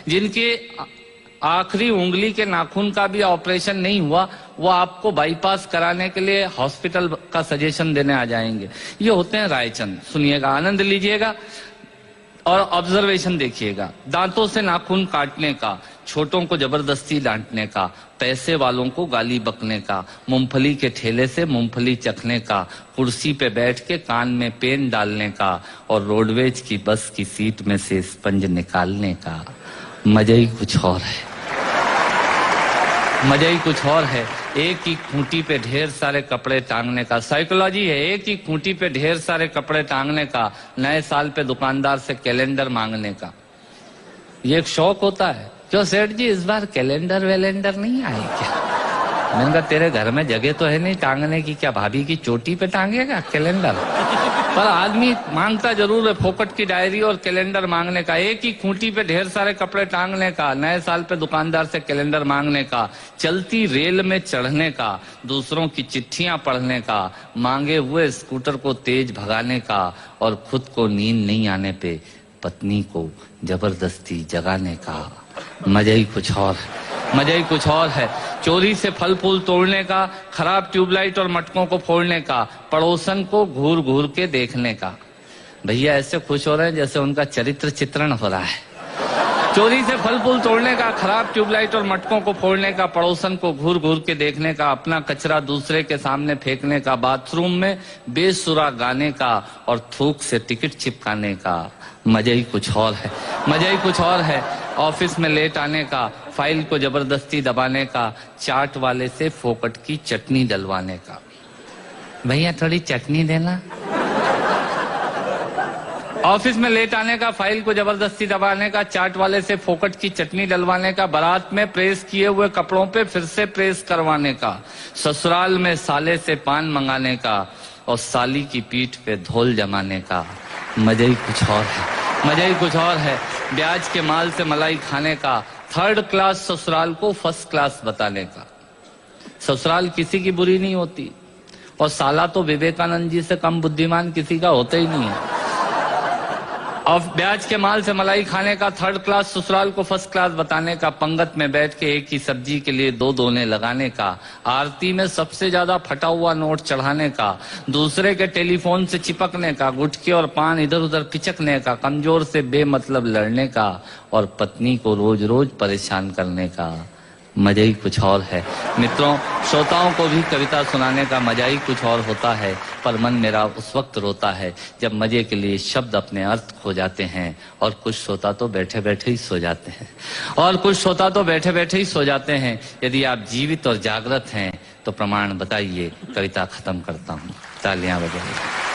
जिनके आखिरी उंगली के नाखून का भी ऑपरेशन नहीं हुआ, वो आपको बाईपास कराने के लिए हॉस्पिटल का सजेशन देने आ जाएंगे। ये होते हैं रायचंद। सुनिएगा, आनंद लीजिएगा और ऑब्जर्वेशन देखिएगा। दांतों से नाखून काटने का, छोटों को जबरदस्ती डांटने का, पैसे वालों को गाली बकने का, मूंगफली के ठेले से मूंगफली चखने का, कुर्सी पे बैठ के कान में पेन डालने का और रोडवेज की बस की सीट में से स्पंज निकालने का। मजा ही कुछ और है, मजा ही कुछ और है। एक ही खूंटी पे ढेर सारे कपड़े टांगने का, साइकोलॉजी है। एक ही खूंटी पे ढेर सारे कपड़े टांगने का, नए साल पे दुकानदार से कैलेंडर मांगने का, ये एक शौक होता है। क्यों सेठ जी, इस बार कैलेंडर वैलेंडर नहीं आए क्या? मैंने कहा तेरे घर में जगह तो है नहीं टांगने की, क्या भाभी की चोटी पे टांगेगा कैलेंडर? पर आदमी मांगता जरूर है, फोकट की डायरी और कैलेंडर मांगने का। एक ही खूंटी पे ढेर सारे कपड़े टांगने का, नए साल पे दुकानदार से कैलेंडर मांगने का, चलती रेल में चढ़ने का, दूसरों की चिट्ठियां पढ़ने का, मांगे हुए स्कूटर को तेज भगाने का और खुद को नींद नहीं आने पे पत्नी को जबरदस्ती जगाने का। मजा ही कुछ और है, मजा ही कुछ और है। चोरी से फल फूल तोड़ने का, खराब ट्यूबलाइट और मटकों को फोड़ने का, पड़ोसन को घूर घूर के देखने का। भैया ऐसे खुश हो रहे हैं जैसे उनका चरित्र चित्रण हो रहा है। चोरी से फल फूल तोड़ने का, खराब ट्यूबलाइट और मटकों को फोड़ने का, पड़ोसन को घूर घूर के देखने का, अपना कचरा दूसरे के सामने फेंकने का, बाथरूम में बेसुरा गाने का और थूक से टिकट चिपकाने का। मजा ही कुछ और है, मजा ही कुछ और है। ऑफिस में लेट आने का, फाइल को जबरदस्ती दबाने का, चाट वाले से फोकट की चटनी डलवाने का। भैया थोड़ी चटनी देना। ऑफिस में लेट आने का, फाइल को जबरदस्ती दबाने का, चाट वाले से फोकट की चटनी डलवाने का, बारात में प्रेस किए हुए कपड़ों पे फिर से प्रेस करवाने का, ससुराल में साले से पान मंगाने का और साली की पीठ पे धोल जमाने का। मजा ही कुछ और है, मजा ही कुछ और है। ब्याज के माल से मलाई खाने का, थर्ड क्लास ससुराल को फर्स्ट क्लास बताने का। ससुराल किसी की बुरी नहीं होती और साला तो विवेकानंद जी से कम बुद्धिमान किसी का होता ही नहीं है। और ब्याज के माल से मलाई खाने का, थर्ड क्लास ससुराल को फर्स्ट क्लास बताने का, पंगत में बैठ के एक ही सब्जी के लिए दो दोने लगाने का, आरती में सबसे ज्यादा फटा हुआ नोट चढ़ाने का, दूसरे के टेलीफोन से चिपकने का, गुटके और पान इधर उधर पिचकने का, कमजोर से बेमतलब लड़ने का और पत्नी को रोज रोज परेशान करने का। मजा ही कुछ और है। मित्रों, श्रोताओं को भी कविता सुनाने का मजा ही कुछ और होता है, पर मन मेरा उस वक्त रोता है जब मजे के लिए शब्द अपने अर्थ खो जाते हैं और कुछ श्रोता तो बैठे बैठे ही सो जाते हैं, और कुछ श्रोता तो बैठे बैठे ही सो जाते हैं। यदि आप जीवित और जागृत हैं तो प्रमाण बताइए। कविता खत्म करता हूँ, तालियां बजाइए।